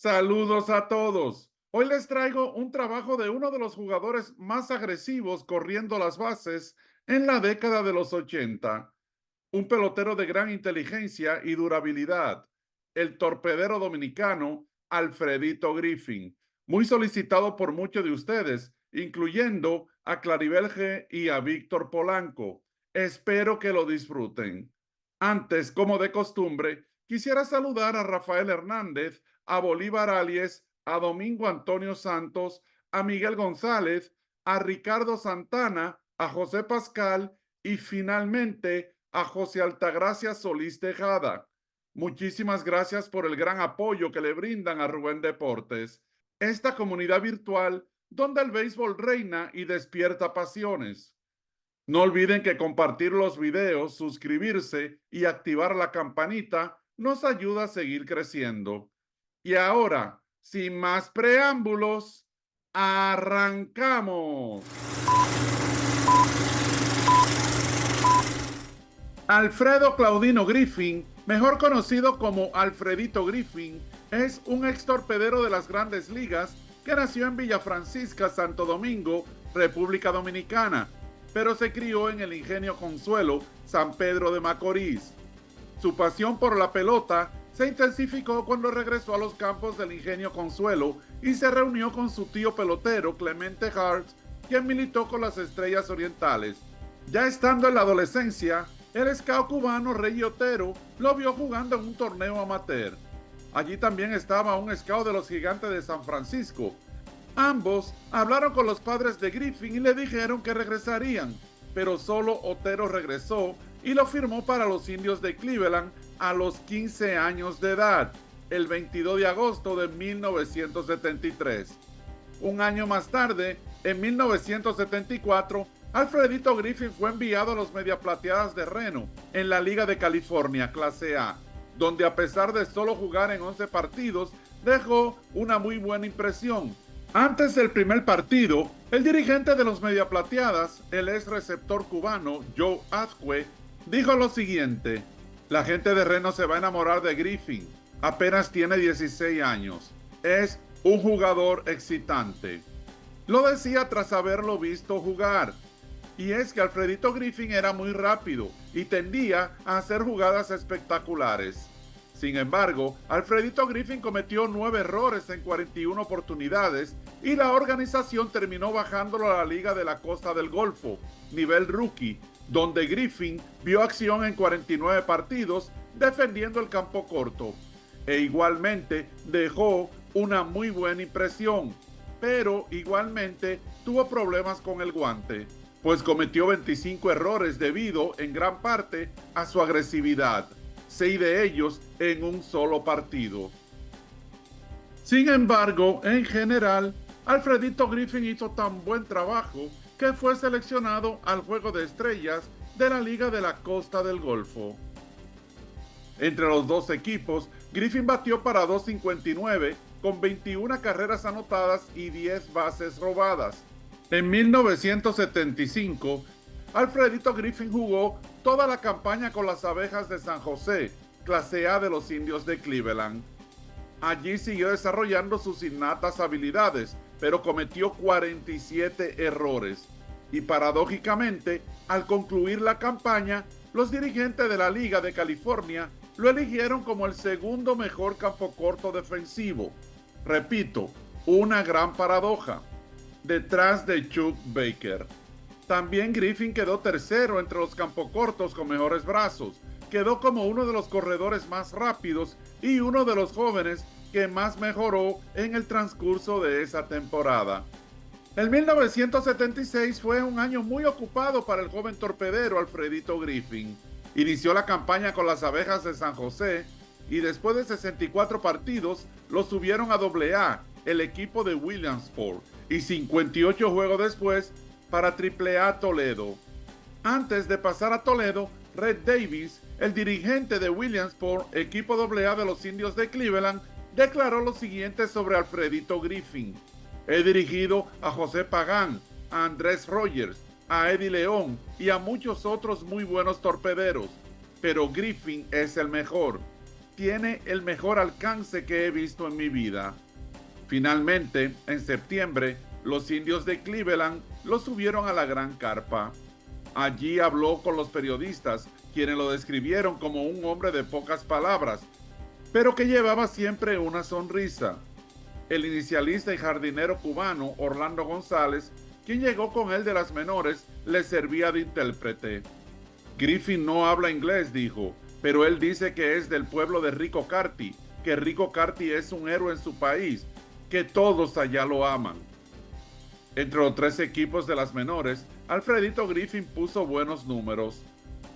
Saludos a todos. Hoy les traigo un trabajo de uno de los jugadores más agresivos corriendo las bases en la década de los 80. Un pelotero de gran inteligencia y durabilidad, el torpedero dominicano Alfredito Griffin, muy solicitado por muchos de ustedes, incluyendo a Claribel G y a Víctor Polanco. Espero que lo disfruten. Antes, como de costumbre, quisiera saludar a Rafael Hernández, a Bolívar Alies, a Domingo Antonio Santos, a Miguel González, a Ricardo Santana, a José Pascal y finalmente a José Altagracia Solís Tejada. Muchísimas gracias por el gran apoyo que le brindan a Rubén Deportes, esta comunidad virtual donde el béisbol reina y despierta pasiones. No olviden que compartir los videos, suscribirse y activar la campanita nos ayuda a seguir creciendo. Y ahora, sin más preámbulos, arrancamos. Alfredo Claudino Griffin, mejor conocido como Alfredito Griffin, es un ex torpedero de las Grandes Ligas que nació en Villa Francisca, Santo Domingo, República Dominicana, pero se crió en el Ingenio Consuelo, San Pedro de Macorís. Su pasión por la pelota se intensificó cuando regresó a los campos del Ingenio Consuelo y se reunió con su tío pelotero Clemente Hart, quien militó con las Estrellas Orientales. Ya estando en la adolescencia, el scout cubano Rey Otero lo vio jugando en un torneo amateur. Allí también estaba un scout de los Gigantes de San Francisco. Ambos hablaron con los padres de Griffin y le dijeron que regresarían, pero solo Otero regresó y lo firmó para los Indios de Cleveland a los 15 años de edad, el 22 de agosto de 1973. Un año más tarde, en 1974, Alfredito Griffin fue enviado a los Medias Plateadas de Reno, en la Liga de California, Clase A, donde a pesar de solo jugar en 11 partidos, dejó una muy buena impresión. Antes del primer partido, el dirigente de los Medias Plateadas, el ex receptor cubano Joe Azcue, dijo lo siguiente: la gente de Reno se va a enamorar de Griffin, apenas tiene 16 años, es un jugador excitante. Lo decía tras haberlo visto jugar. Y es que Alfredito Griffin era muy rápido y tendía a hacer jugadas espectaculares. Sin embargo, Alfredito Griffin cometió 9 errores en 41 oportunidades y la organización terminó bajándolo a la Liga de la Costa del Golfo, nivel rookie, donde Griffin vio acción en 49 partidos defendiendo el campo corto. E igualmente dejó una muy buena impresión, pero igualmente tuvo problemas con el guante, pues cometió 25 errores debido en gran parte a su agresividad, 6 de ellos en un solo partido. Sin embargo, en general, Alfredito Griffin hizo tan buen trabajo que fue seleccionado al Juego de Estrellas de la Liga de la Costa del Golfo. Entre los dos equipos, Griffin batió para .259 con 21 carreras anotadas y 10 bases robadas. En 1975, Alfredito Griffin jugó toda la campaña con las Abejas de San José, Clase A de los Indios de Cleveland. Allí siguió desarrollando sus innatas habilidades, pero cometió 47 errores. Y paradójicamente, al concluir la campaña, los dirigentes de la Liga de California lo eligieron como el segundo mejor campo corto defensivo. Repito, una gran paradoja, detrás de Chuck Baker. También Griffin quedó tercero entre los campocortos con mejores brazos. Quedó como uno de los corredores más rápidos y uno de los jóvenes que más mejoró en el transcurso de esa temporada. El 1976 fue un año muy ocupado para el joven torpedero Alfredito Griffin. Inició la campaña con las Abejas de San José y después de 64 partidos lo subieron a AA, el equipo de Williamsport, y 58 juegos después para AAA Toledo. Antes de pasar a Toledo, Red Davis, el dirigente de Williamsport, equipo AA de los Indios de Cleveland, declaró lo siguiente sobre Alfredito Griffin: he dirigido a José Pagán, a Andrés Rogers, a Eddie León y a muchos otros muy buenos torpederos, pero Griffin es el mejor. tiene el mejor alcance que he visto en mi vida. Finalmente, en septiembre, los Indios de Cleveland lo subieron a la gran carpa. Allí habló con los periodistas, quienes lo describieron como un hombre de pocas palabras, pero que llevaba siempre una sonrisa. El inicialista y jardinero cubano Orlando González, quien llegó con él de las menores, le servía de intérprete. Griffin no habla inglés, dijo, pero él dice que es del pueblo de Rico Carty, que Rico Carty es un héroe en su país, que todos allá lo aman. Entre los 3 equipos de las menores, Alfredito Griffin puso buenos números.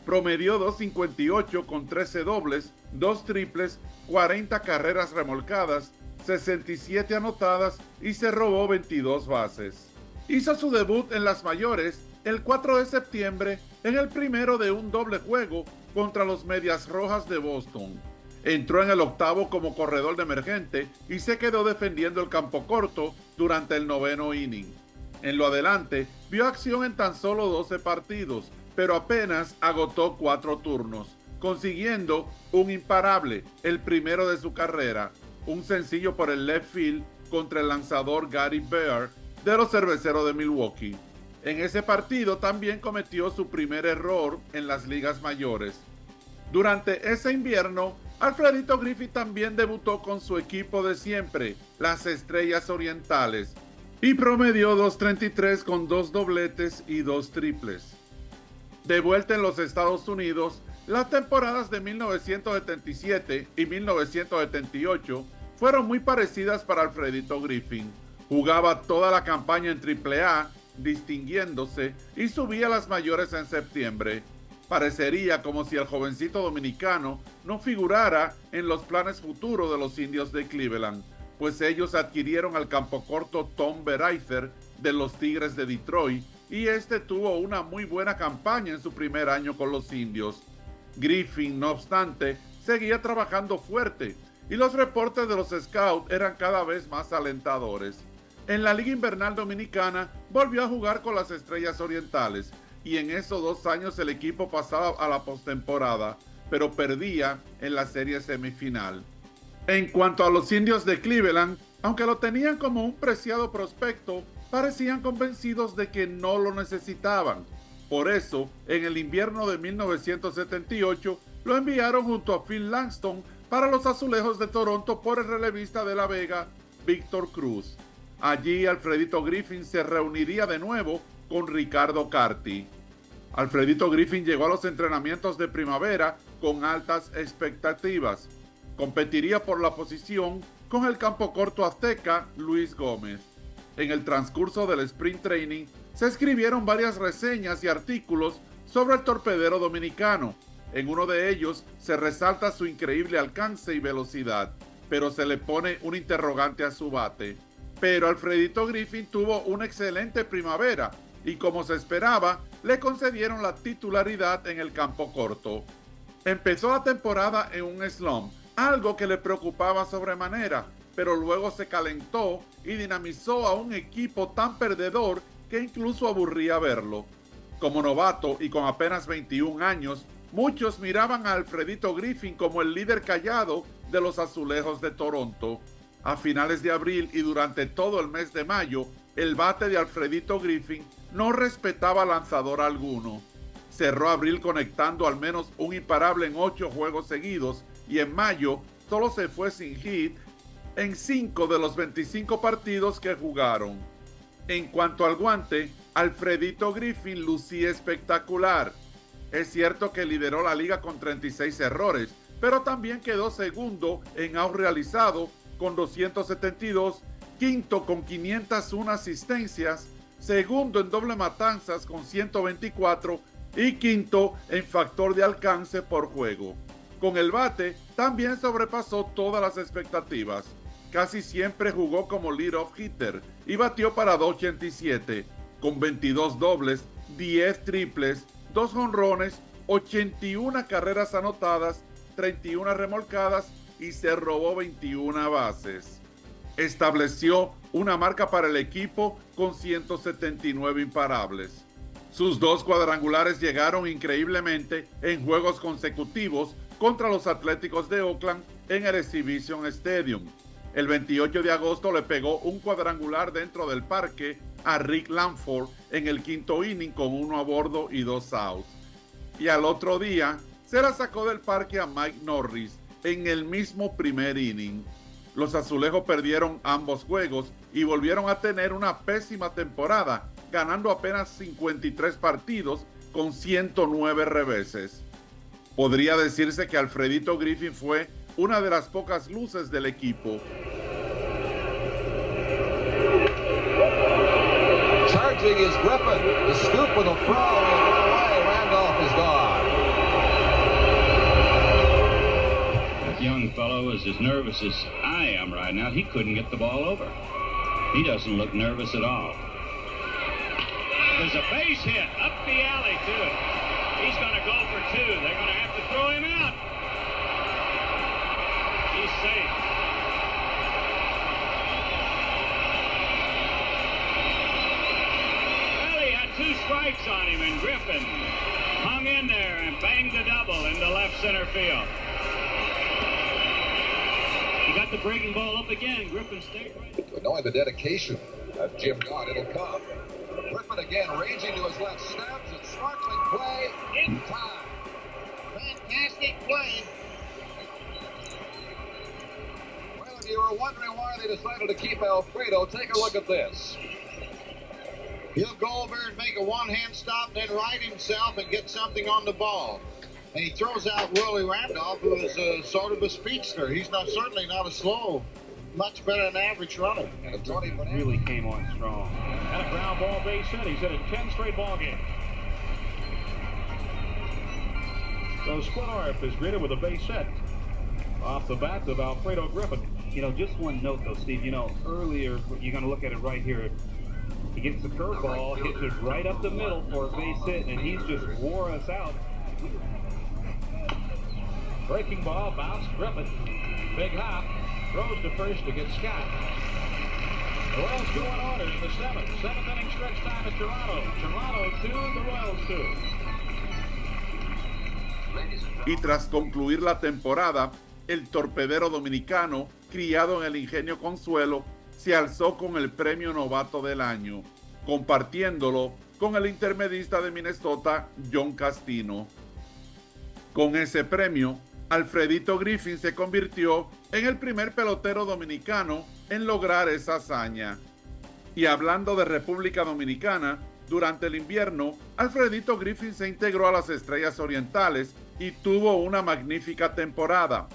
Promedió 2.58 con 13 dobles, 2 triples, 40 carreras remolcadas, 67 anotadas y se robó 22 bases. Hizo su debut en las mayores el 4 de septiembre en el primero de un doble juego contra los Medias Rojas de Boston. Entró en el octavo como corredor de emergente y se quedó defendiendo el campo corto durante el 9º inning. En lo adelante, vio acción en tan solo 12 partidos, pero apenas agotó 4 turnos, consiguiendo un imparable, el primero de su carrera, un sencillo por el left field contra el lanzador Gary Bear de los Cerveceros de Milwaukee. En ese partido también cometió su primer error en las ligas mayores. Durante ese invierno, Alfredito Griffin también debutó con su equipo de siempre, las Estrellas Orientales, y promedió 2.33 con 2 dobletes y 2 triples. De vuelta en los Estados Unidos, las temporadas de 1977 y 1978 fueron muy parecidas para Alfredito Griffin. Jugaba toda la campaña en AAA, distinguiéndose, y subía a las mayores en septiembre. Parecería como si el jovencito dominicano no figurara en los planes futuros de los Indios de Cleveland, pues ellos adquirieron al campocorto Tom Bereither de los Tigres de Detroit, y este tuvo una muy buena campaña en su primer año con los Indios. Griffin, no obstante, seguía trabajando fuerte, y los reportes de los scouts eran cada vez más alentadores. En la Liga Invernal Dominicana volvió a jugar con las Estrellas Orientales, y en esos 2 años el equipo pasaba a la postemporada, pero perdía en la serie semifinal. En cuanto a los Indios de Cleveland, aunque lo tenían como un preciado prospecto, parecían convencidos de que no lo necesitaban. Por eso, en el invierno de 1978, lo enviaron junto a Phil Langston para los Azulejos de Toronto por el relevista de La Vega, Víctor Cruz. Allí Alfredito Griffin se reuniría de nuevo con Ricardo Carty. Alfredito Griffin llegó a los entrenamientos de primavera con altas expectativas. Competiría por la posición con el campo corto azteca Luis Gómez. En el transcurso del Spring Training se escribieron varias reseñas y artículos sobre el torpedero dominicano. En uno de ellos se resalta su increíble alcance y velocidad, pero se le pone un interrogante a su bate. Pero Alfredito Griffin tuvo una excelente primavera y, como se esperaba, le concedieron la titularidad en el campo corto. Empezó la temporada en un slump, algo que le preocupaba sobremanera, pero luego se calentó y dinamizó a un equipo tan perdedor que incluso aburría verlo. Como novato y con apenas 21 años, muchos miraban a Alfredito Griffin como el líder callado de los Azulejos de Toronto. A finales de abril y durante todo el mes de mayo, el bate de Alfredito Griffin no respetaba lanzador alguno. Cerró abril conectando al menos un imparable en 8 juegos seguidos y en mayo solo se fue sin hit en 5 de los 25 partidos que jugaron. En cuanto al guante, Alfredito Griffin lucía espectacular. Es cierto que lideró la liga con 36 errores, pero también quedó segundo en out realizado con 272, quinto con 501 asistencias, segundo en doble matanzas con 124 y quinto en factor de alcance por juego. Con el bate también sobrepasó todas las expectativas. Casi siempre jugó como leadoff hitter y batió para 287, con 22 dobles, 10 triples, 2 jonrones, 81 carreras anotadas, 31 remolcadas y se robó 21 bases. Estableció una marca para el equipo con 179 imparables. Sus 2 cuadrangulares llegaron increíblemente en juegos consecutivos contra los Atléticos de Oakland en el Exhibition Stadium. El 28 de agosto le pegó un cuadrangular dentro del parque a Rick Lanford en el quinto inning con 1 a bordo y 2 outs. Y al otro día se la sacó del parque a Mike Norris en el mismo primer inning. Los azulejos perdieron ambos juegos y volvieron a tener una pésima temporada, ganando apenas 53 partidos con 109 reveses. Podría decirse que Alfredito Griffin fue una de las pocas luces del equipo. Charging is Griffin. The scoop with a throw away. Randolph is gone. That young fellow is as nervous as I am right now. He couldn't get the ball over. He doesn't look nervous at all. There's a base hit up the alley, too. He's going to go for 2. They're going to have to throw him out. He's safe. Well, he had 2 strikes on him, and Griffin hung in there and banged a double into left center field. He got the breaking ball up again. Griffin stayed right. But knowing the dedication of Jim Gott, it'll come. Griffin again, raging to his left, snaps and sparkling play in time. Fantastic play. Well, if you were wondering why they decided to keep Alfredo, take a look at this. He'll go over and make a one-hand stop, then right himself and get something on the ball. And he throws out Willie Randolph, who is sort of a speedster. He's certainly not a slow, much better than average runner. And Tony Bonanno really came on strong. And a ground ball base hit. He's hit in 10 straight ball games. So Splinarf is greeted with a base hit off the bat of Alfredo Griffin. You know, just one note though, Steve. You know, earlier, you're going to look at it right here. He gets the curveball, hits it right up the middle for a base hit, and he's just wore us out. Breaking ball, bounce, Griffin. Big hop, throws to first to get Scott. The Royals 2-1 order in the 7th. 7th inning stretch time at Toronto. Toronto 2, the Royals 2. Y tras concluir la temporada, el torpedero dominicano, criado en el Ingenio Consuelo, se alzó con el premio novato del año, compartiéndolo con el intermedista de Minnesota, John Castino. Con ese premio, Alfredito Griffin se convirtió en el primer pelotero dominicano en lograr esa hazaña. Y hablando de República Dominicana, durante el invierno, Alfredito Griffin se integró a las Estrellas Orientales y tuvo una magnífica temporada.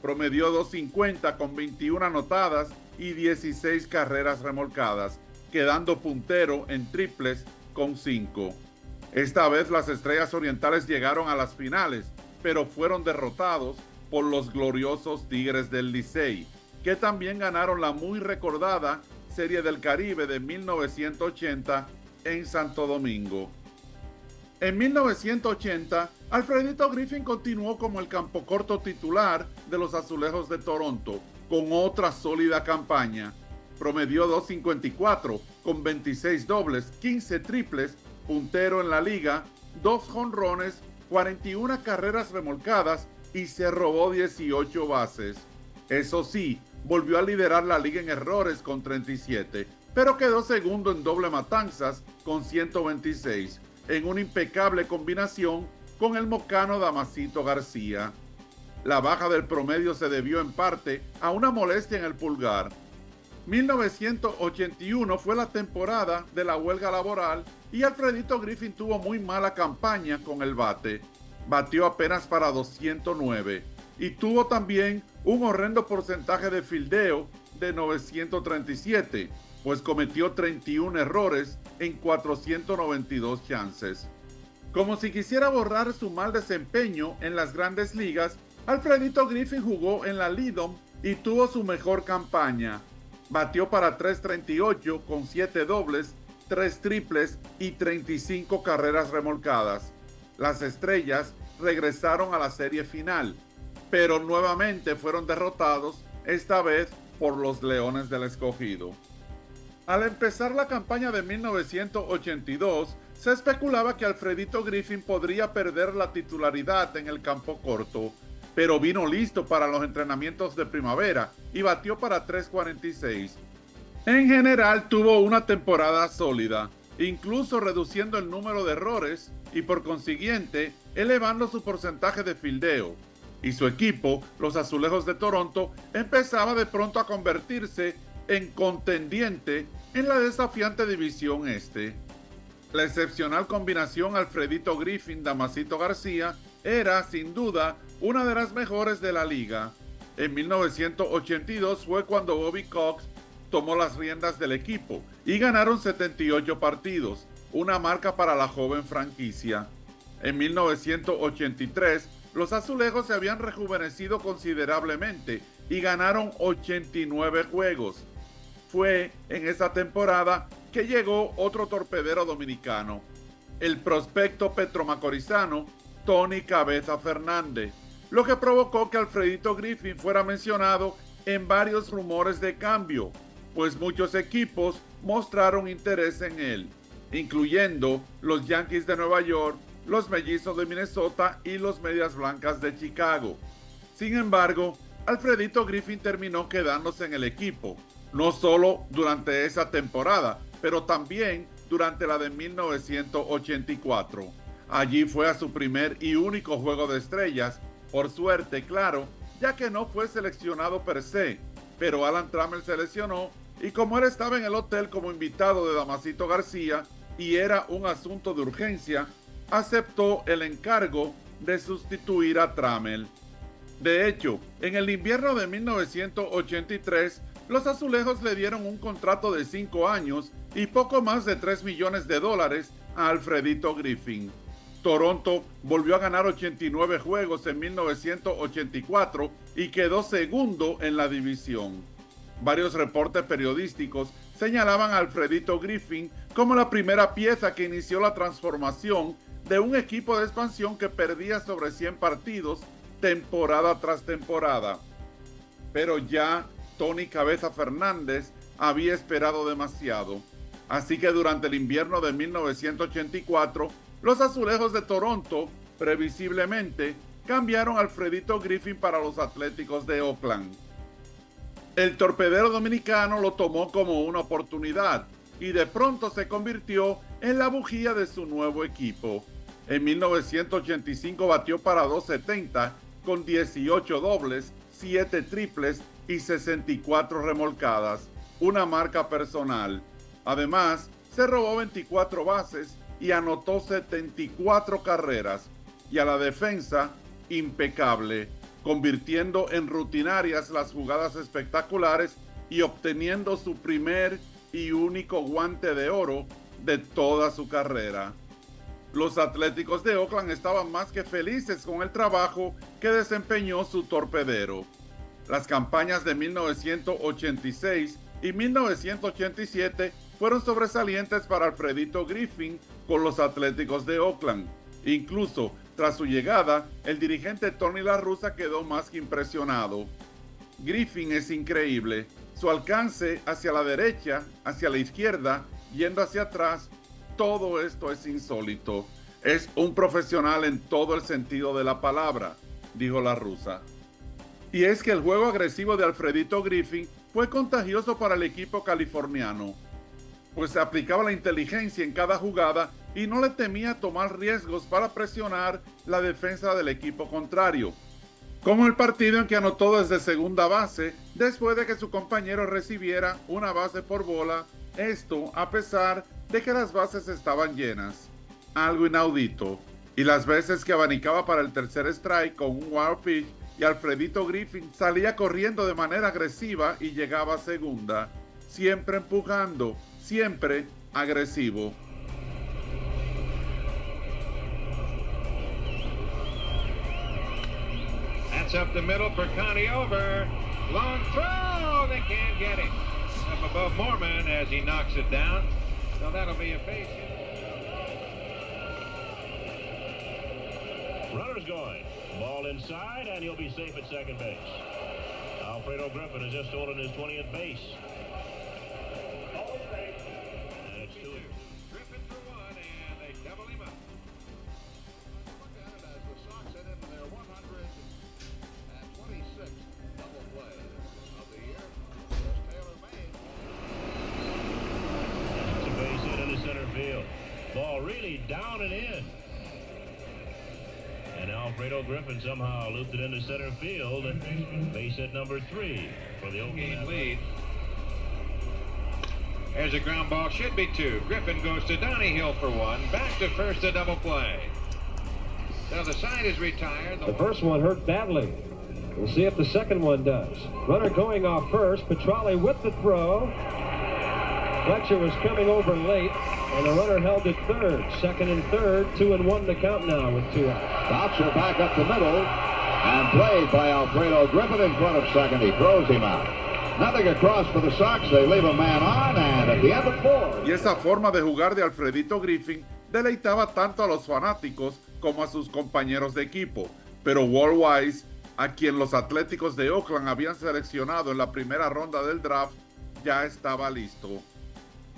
Promedió .250 con 21 anotadas y 16 carreras remolcadas, quedando puntero en triples con 5. Esta vez las Estrellas Orientales llegaron a las finales, pero fueron derrotados por los gloriosos Tigres del Licey, que también ganaron la muy recordada Serie del Caribe de 1980 en Santo Domingo. En 1980, Alfredito Griffin continuó como el campocorto titular de los Azulejos de Toronto, con otra sólida campaña. Promedió .254 con 26 dobles, 15 triples, puntero en la liga, 2 jonrones, 41 carreras remolcadas y se robó 18 bases. Eso sí, volvió a liderar la liga en errores con 37, pero quedó segundo en doble matanzas con 126, en una impecable combinación con el mocano Damasito García. La baja del promedio se debió en parte a una molestia en el pulgar. 1981 fue la temporada de la huelga laboral y Alfredito Griffin tuvo muy mala campaña con el bate. Batió apenas para 209 y tuvo también un horrendo porcentaje de fildeo de 937, pues cometió 31 errores en 492 chances. Como si quisiera borrar su mal desempeño en las grandes ligas, Alfredito Griffin jugó en la Lidom y tuvo su mejor campaña. Batió para 338 con 7 dobles, 3 triples y 35 carreras remolcadas. Las Estrellas regresaron a la serie final, pero nuevamente fueron derrotados, esta vez por los Leones del Escogido. Al empezar la campaña de 1982, se especulaba que Alfredito Griffin podría perder la titularidad en el campo corto, pero vino listo para los entrenamientos de primavera y batió para 346. En general tuvo una temporada sólida, incluso reduciendo el número de errores y por consiguiente elevando su porcentaje de fildeo. Y su equipo, los Azulejos de Toronto, empezaba de pronto a convertirse en contendiente en la desafiante División Este. La excepcional combinación Alfredito Griffin-Damasito García era, sin duda, una de las mejores de la liga. En 1982 fue cuando Bobby Cox tomó las riendas del equipo y ganaron 78 partidos, una marca para la joven franquicia. En 1983, los Azulejos se habían rejuvenecido considerablemente y ganaron 89 juegos. Fue en esa temporada que llegó otro torpedero dominicano, el prospecto petromacorizano Tony Cabeza Fernández, lo que provocó que Alfredito Griffin fuera mencionado en varios rumores de cambio, pues muchos equipos mostraron interés en él, incluyendo los Yankees de Nueva York, los Mellizos de Minnesota y los Medias Blancas de Chicago. Sin embargo, Alfredito Griffin terminó quedándose en el equipo, no solo durante esa temporada, pero también durante la de 1984. Allí fue a su primer y único juego de estrellas, por suerte, claro, ya que no fue seleccionado per se, pero Alan Trammell se lesionó y como él estaba en el hotel como invitado de Damasito García y era un asunto de urgencia, aceptó el encargo de sustituir a Trammell. De hecho, en el invierno de 1983, los Azulejos le dieron un contrato de 5 años y poco más de $3 millones a Alfredito Griffin. Toronto volvió a ganar 89 juegos en 1984 y quedó segundo en la división. Varios reportes periodísticos señalaban a Alfredito Griffin como la primera pieza que inició la transformación de un equipo de expansión que perdía sobre 100 partidos temporada tras temporada. Pero ya Tony Cabeza Fernández había esperado demasiado. Así que durante el invierno de 1984, los Azulejos de Toronto, previsiblemente, cambiaron a Alfredito Griffin para los Atléticos de Oakland. El torpedero dominicano lo tomó como una oportunidad y de pronto se convirtió en la bujía de su nuevo equipo. En 1985 batió para 270 con 18 dobles, 7 triples y 64 remolcadas, una marca personal. Además, se robó 24 bases y anotó 74 carreras, y a la defensa, impecable, convirtiendo en rutinarias las jugadas espectaculares y obteniendo su primer y único guante de oro de toda su carrera. Los Atléticos de Oakland estaban más que felices con el trabajo que desempeñó su torpedero. Las campañas de 1986 y 1987 fueron sobresalientes para Alfredito Griffin con los Atléticos de Oakland. Incluso, tras su llegada, el dirigente Tony La Russa quedó más que impresionado. Griffin es increíble. Su alcance hacia la derecha, hacia la izquierda, yendo hacia atrás, todo esto es insólito. Es un profesional en todo el sentido de la palabra, dijo La Russa. Y es que el juego agresivo de Alfredito Griffin fue contagioso para el equipo californiano, pues se aplicaba la inteligencia en cada jugada y no le temía tomar riesgos para presionar la defensa del equipo contrario. Como el partido en que anotó desde segunda base después de que su compañero recibiera una base por bola, esto a pesar de que las bases estaban llenas. Algo inaudito. Y las veces que abanicaba para el tercer strike con un wild pitch y Alfredito Griffin salía corriendo de manera agresiva y llegaba a segunda, siempre empujando, siempre agresivo. That's up the middle for Connie over. Long throw. They can't get him. Up above Mormon as he knocks it down. So that'll be a base hit. Runner's going. Ball inside, and he'll be safe at second base. Alfredo Griffin has just stolen his 20th base. And it's 2. Griffin for one, and they double him up. Look at it as the Sox head into their 100 Fraley down and in. And Alfredo Griffin somehow looped it into center field. Base hit number 3 for the Oakland lead. There's a ground ball, should be 2. Griffin goes to Donnie for 1. Back to first, a double play. Now the side is retired. The first one hurt badly. We'll see if the second one does. Runner going off first. Petralli with the throw. Fletcher was coming over late, and the runner held at third. Second and third, 2-1 to count now with 2 outs. Stops are back up the middle, and played by Alfredo Griffin in front of second. He throws him out. Nothing across for the Sox. They leave a man on, and at the end of 4. Y esa forma de jugar de Alfredito Griffin deleitaba tanto a los fanáticos como a sus compañeros de equipo. Pero Walt Weiss, a quien los Atléticos de Oakland habían seleccionado en la primera ronda del draft, ya estaba listo.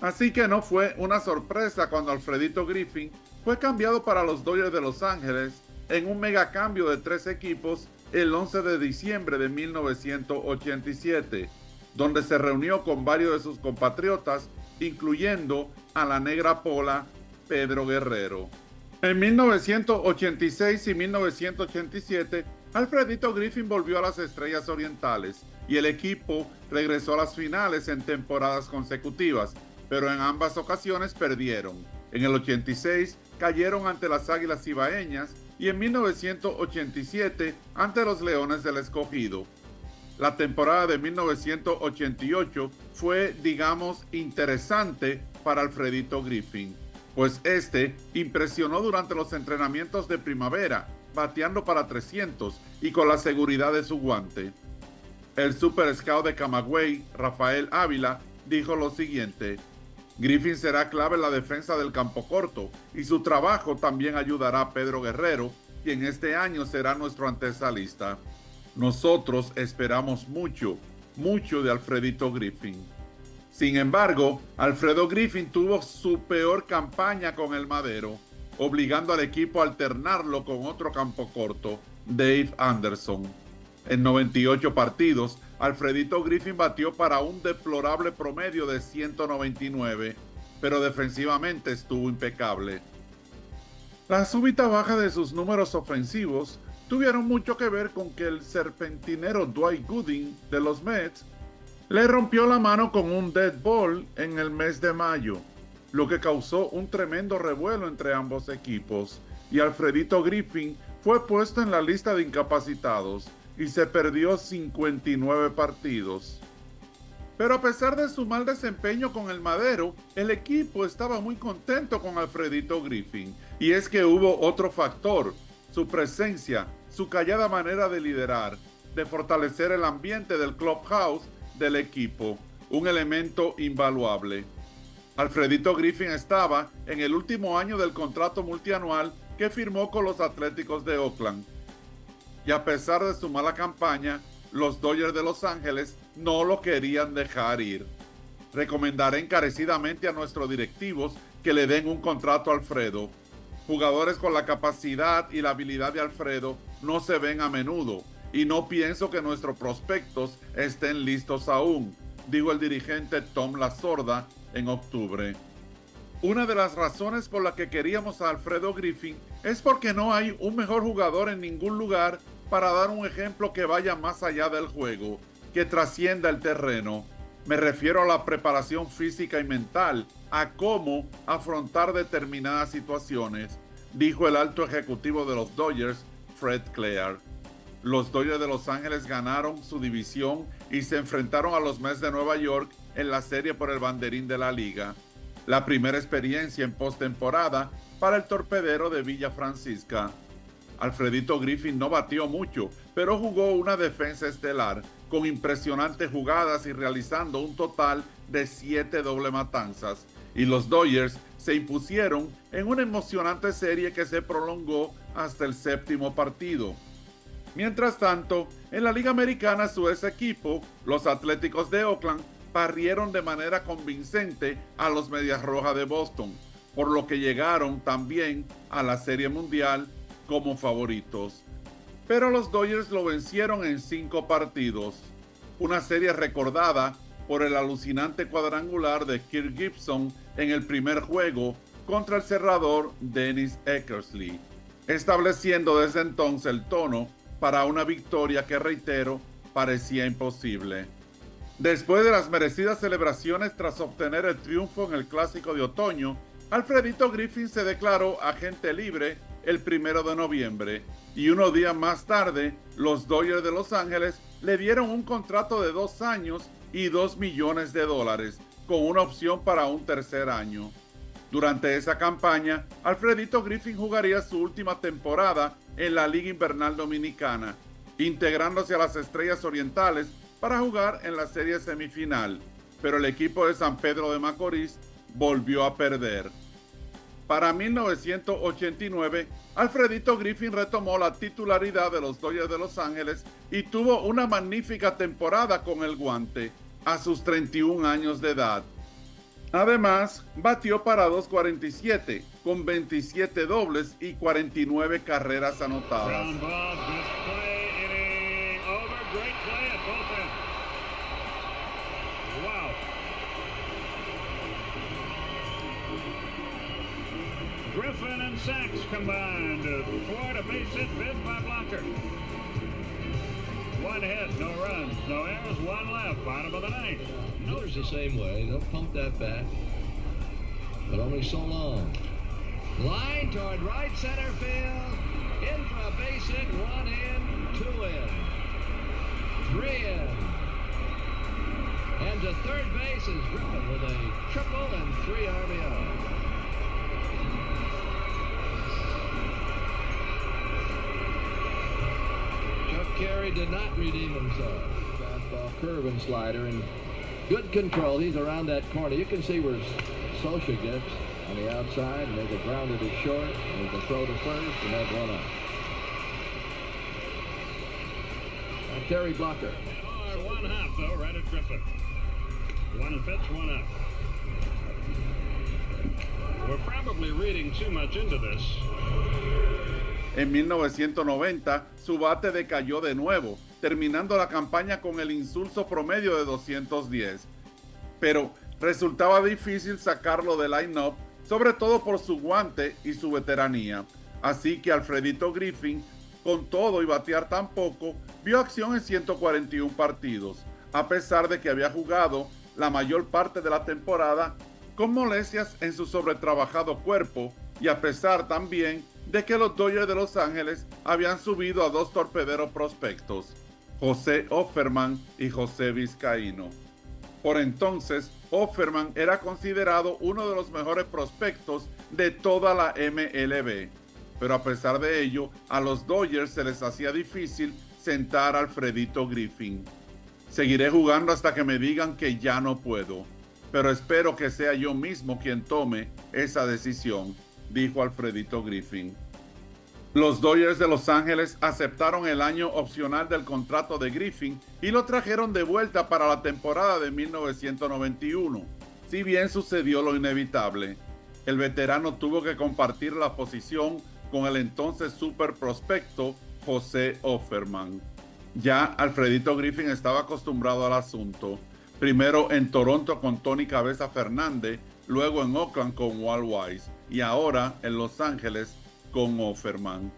Así que no fue una sorpresa cuando Alfredito Griffin fue cambiado para los Dodgers de Los Ángeles en un megacambio de 3 equipos el 11 de diciembre de 1987, donde se reunió con varios de sus compatriotas, incluyendo a la negra pola Pedro Guerrero. En 1986 y 1987, Alfredito Griffin volvió a las Estrellas Orientales y el equipo regresó a las finales en temporadas consecutivas, pero en ambas ocasiones perdieron. En el 86 cayeron ante las Águilas Cibaeñas y en 1987 ante los Leones del Escogido. La temporada de 1988 fue, digamos, interesante para Alfredito Griffin, pues este impresionó durante los entrenamientos de primavera, bateando para 300 y con la seguridad de su guante. El super scout de Camagüey, Rafael Ávila, dijo lo siguiente: Griffin será clave en la defensa del campo corto y su trabajo también ayudará a Pedro Guerrero, quien este año será nuestro antesalista. Nosotros esperamos mucho de Alfredito Griffin. Sin embargo, Alfredo Griffin tuvo su peor campaña con el madero, obligando al equipo a alternarlo con otro campo corto, Dave Anderson. En 98 partidos, Alfredito Griffin batió para un deplorable promedio de 199, pero defensivamente estuvo impecable. La súbita baja de sus números ofensivos tuvieron mucho que ver con que el serpentinero Dwight Gooden de los Mets le rompió la mano con un dead ball en el mes de mayo, lo que causó un tremendo revuelo entre ambos equipos, y Alfredito Griffin fue puesto en la lista de incapacitados y se perdió 59 partidos. Pero a pesar de su mal desempeño con el madero, el equipo estaba muy contento con Alfredito Griffin, y es que hubo otro factor: su presencia, su callada manera de liderar, de fortalecer el ambiente del clubhouse del equipo, un elemento invaluable. Alfredito Griffin estaba en el último año del contrato multianual que firmó con los Atléticos de Oakland, y a pesar de su mala campaña, los Dodgers de Los Ángeles no lo querían dejar ir. Recomendaré encarecidamente a nuestros directivos que le den un contrato a Alfredo. Jugadores con la capacidad y la habilidad de Alfredo no se ven a menudo, y no pienso que nuestros prospectos estén listos aún, dijo el dirigente Tom Lasorda en octubre. Una de las razones por la que queríamos a Alfredo Griffin es porque no hay un mejor jugador en ningún lugar para dar un ejemplo que vaya más allá del juego, que trascienda el terreno. Me refiero a la preparación física y mental, a cómo afrontar determinadas situaciones, dijo el alto ejecutivo de los Dodgers, Fred Clear. Los Dodgers de Los Ángeles ganaron su división y se enfrentaron a los Mets de Nueva York en la serie por el banderín de la liga, la primera experiencia en postemporada para el torpedero de Villa Francisca. Alfredito Griffin no batió mucho, pero jugó una defensa estelar, con impresionantes jugadas y realizando un total de 7 doble matanzas, y los Dodgers se impusieron en una emocionante serie que se prolongó hasta el 7º partido. Mientras tanto, en la Liga Americana, su ex equipo, los Atléticos de Oakland, barrieron de manera convincente a los Medias Rojas de Boston, por lo que llegaron también a la Serie Mundial como favoritos. Pero los Dodgers lo vencieron en 5 partidos, una serie recordada por el alucinante cuadrangular de Kirk Gibson en el primer juego, contra el cerrador Dennis Eckersley, estableciendo desde entonces el tono para una victoria que, reitero, parecía imposible. Después de las merecidas celebraciones tras obtener el triunfo en el Clásico de Otoño, Alfredito Griffin se declaró agente libre el 1 de noviembre y unos días más tarde, los Dodgers de Los Ángeles le dieron un contrato de 2 años y $2 millones, con una opción para un tercer año. Durante esa campaña, Alfredito Griffin jugaría su última temporada en la Liga Invernal Dominicana, integrándose a las Estrellas Orientales para jugar en la serie semifinal, pero el equipo de San Pedro de Macorís volvió a perder. Para 1989, Alfredito Griffin retomó la titularidad de los Dodgers de Los Ángeles y tuvo una magnífica temporada con el guante a sus 31 años de edad. Además, batió para 247 con 27 dobles y 49 carreras anotadas. Griffin and Sachs combined to thwart a base hit bid by Blocker. 1 hit, no runs, no errors, 1 left, bottom of the 9th. Miller's the same way. They'll pump that bat, but only so long. Line toward right center field. In for a base hit, 1 in, 2 in, 3 in. And to third base is Griffin with a triple and 3 RBIs. Carey did not redeem himself. Fastball, curve, and slider, and good control. He's around that corner. You can see where Scioscia gets on the outside, and they can ground it as short, and they can throw to first, and have 1 out. Terry Blocker. 1-0 though, right at Griffin. 1 pitch, 1 out. We're probably reading too much into this. En 1990, su bate decayó de nuevo, terminando la campaña con el insulso promedio de 210. Pero resultaba difícil sacarlo del line-up, sobre todo por su guante y su veteranía. Así que Alfredito Griffin, con todo y batear tan poco, vio acción en 141 partidos, a pesar de que había jugado la mayor parte de la temporada con molestias en su sobretrabajado cuerpo, y a pesar también de que los Dodgers de Los Ángeles habían subido a 2 torpederos prospectos, José Offerman y José Vizcaíno. Por entonces, Offerman era considerado uno de los mejores prospectos de toda la MLB, pero a pesar de ello, a los Dodgers se les hacía difícil sentar a Alfredito Griffin. Seguiré jugando hasta que me digan que ya no puedo, pero espero que sea yo mismo quien tome esa decisión, dijo Alfredito Griffin. Los Dodgers de Los Ángeles aceptaron el año opcional del contrato de Griffin y lo trajeron de vuelta para la temporada de 1991. Si bien sucedió lo inevitable, el veterano tuvo que compartir la posición con el entonces super prospecto José Offerman. Ya Alfredito Griffin estaba acostumbrado al asunto, primero en Toronto con Tony Cabeza Fernández, luego en Oakland con Walt Weiss y ahora en Los Ángeles con Offerman.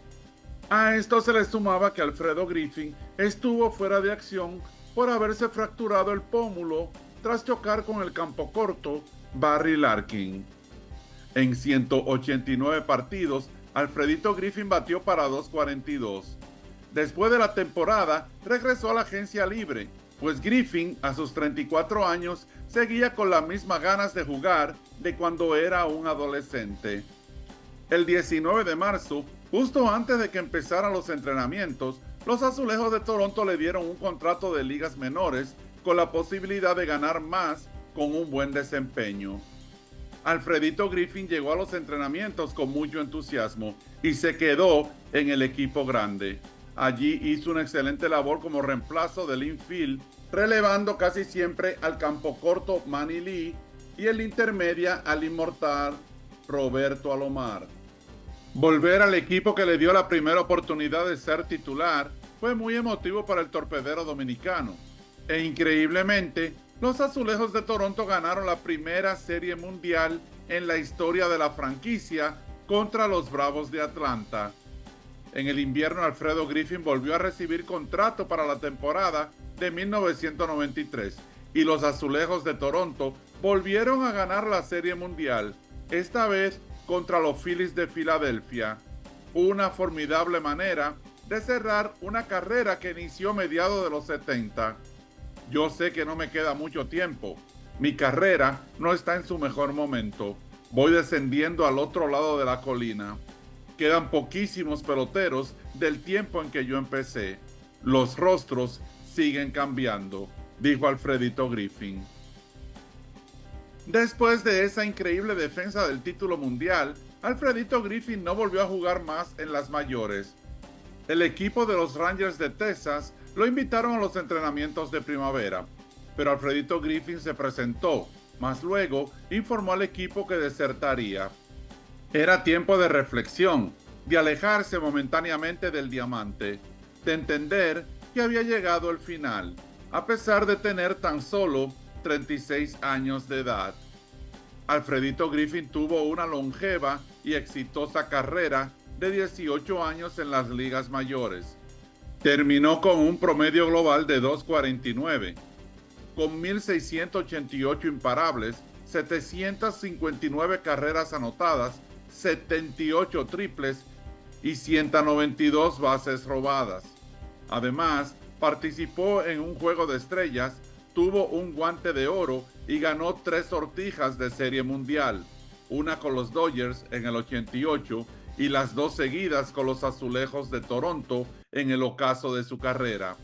A esto se le sumaba que Alfredo Griffin estuvo fuera de acción por haberse fracturado el pómulo tras chocar con el campo corto Barry Larkin. En 189 partidos, Alfredito Griffin batió para 242. Después de la temporada, regresó a la agencia libre, pues Griffin, a sus 34 años, seguía con las mismas ganas de jugar de cuando era un adolescente. El 19 de marzo, justo antes de que empezaran los entrenamientos, los Azulejos de Toronto le dieron un contrato de ligas menores con la posibilidad de ganar más con un buen desempeño. Alfredito Griffin llegó a los entrenamientos con mucho entusiasmo y se quedó en el equipo grande. Allí hizo una excelente labor como reemplazo del infield, relevando casi siempre al campo corto Manny Lee y el intermedia al inmortal Roberto Alomar. Volver al equipo que le dio la primera oportunidad de ser titular fue muy emotivo para el torpedero dominicano. E increíblemente, los Azulejos de Toronto ganaron la primera Serie Mundial en la historia de la franquicia contra los Bravos de Atlanta. En el invierno, Alfredo Griffin volvió a recibir contrato para la temporada de 1993 y los Azulejos de Toronto volvieron a ganar la Serie Mundial, esta vez contra los Phillies de Filadelfia. Una formidable manera de cerrar una carrera que inició a mediados de los 70. Yo sé que no me queda mucho tiempo. Mi carrera no está en su mejor momento. Voy descendiendo al otro lado de la colina. Quedan poquísimos peloteros del tiempo en que yo empecé. Los rostros siguen cambiando, dijo Alfredito Griffin. Después de esa increíble defensa del título mundial, Alfredito Griffin no volvió a jugar más en las mayores. El equipo de los Rangers de Texas lo invitaron a los entrenamientos de primavera, pero Alfredito Griffin se presentó, mas luego informó al equipo que desertaría. Era tiempo de reflexión, de alejarse momentáneamente del diamante, de entender que había llegado el final, a pesar de tener tan solo 36 años de edad. Alfredito Griffin tuvo una longeva y exitosa carrera de 18 años en las ligas mayores. Terminó con un promedio global de 2.49, con 1.688 imparables, 759 carreras anotadas, 78 triples y 192 bases robadas. Además, participó en un juego de estrellas, tuvo un guante de oro y ganó 3 sortijas de Serie Mundial, una con los Dodgers en el 88 y las 2 seguidas con los Azulejos de Toronto en el ocaso de su carrera.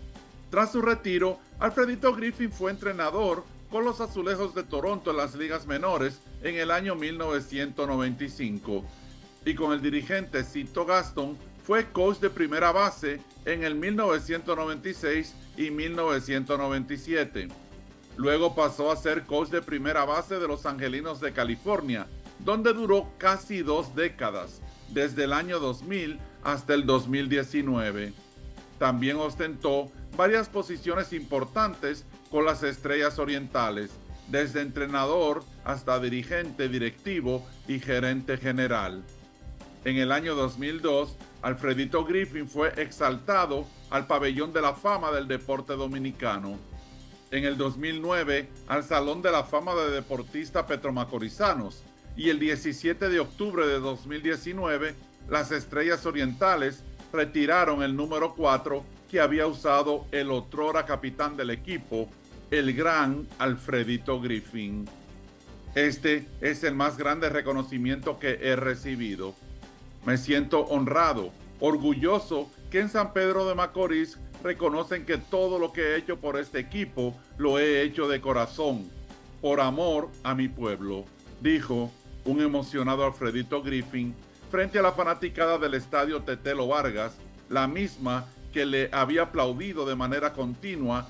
Tras su retiro, Alfredito Griffin fue entrenador con los Azulejos de Toronto en las ligas menores en el año 1995 y con el dirigente Cito Gaston fue coach de primera base en el 1996 y 1997. Luego pasó a ser coach de primera base de los Angelinos de California, donde duró casi 2 décadas, desde el año 2000 hasta el 2019. También ostentó varias posiciones importantes con las Estrellas Orientales, desde entrenador hasta dirigente directivo y gerente general. En el año 2002, Alfredito Griffin fue exaltado al Pabellón de la Fama del Deporte Dominicano. En el 2009, al Salón de la Fama de Deportistas Petromacorizanos, y el 17 de octubre de 2019, las Estrellas Orientales retiraron el número 4 que había usado el otrora capitán del equipo, el gran Alfredito Griffin. Este es el más grande reconocimiento que he recibido. Me siento honrado, orgulloso que en San Pedro de Macorís reconocen que todo lo que he hecho por este equipo lo he hecho de corazón, por amor a mi pueblo, dijo un emocionado Alfredito Griffin frente a la fanaticada del estadio Tetelo Vargas, la misma que le había aplaudido de manera continua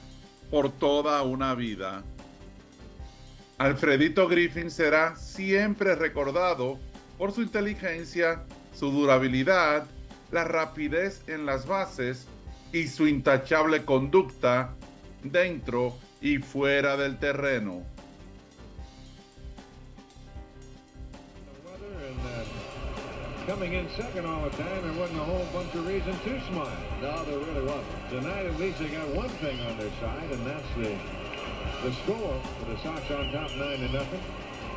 por toda una vida. Alfredito Griffin será siempre recordado por su inteligencia, su durabilidad, la rapidez en las bases y su intachable conducta dentro y fuera del terreno. Coming in second all the time, there wasn't a whole bunch of reason to smile. No, there really wasn't. Tonight, at least they got one thing on their side, and that's the score with the Sox on top 9-0.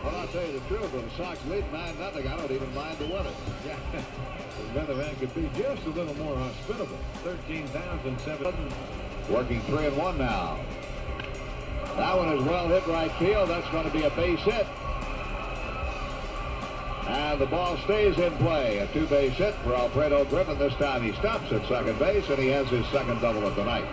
Well, I'll tell you the truth. When the Sox lead 9-0, I don't even mind the weather. Yeah, the weatherman could be just a little more hospitable. 13,700. Working 3-1 now. That one is well hit right field. That's going to be a base hit. And the ball stays in play. A 2-base hit for Alfredo Griffin. This time he stops at second base, and he has his second double of the night.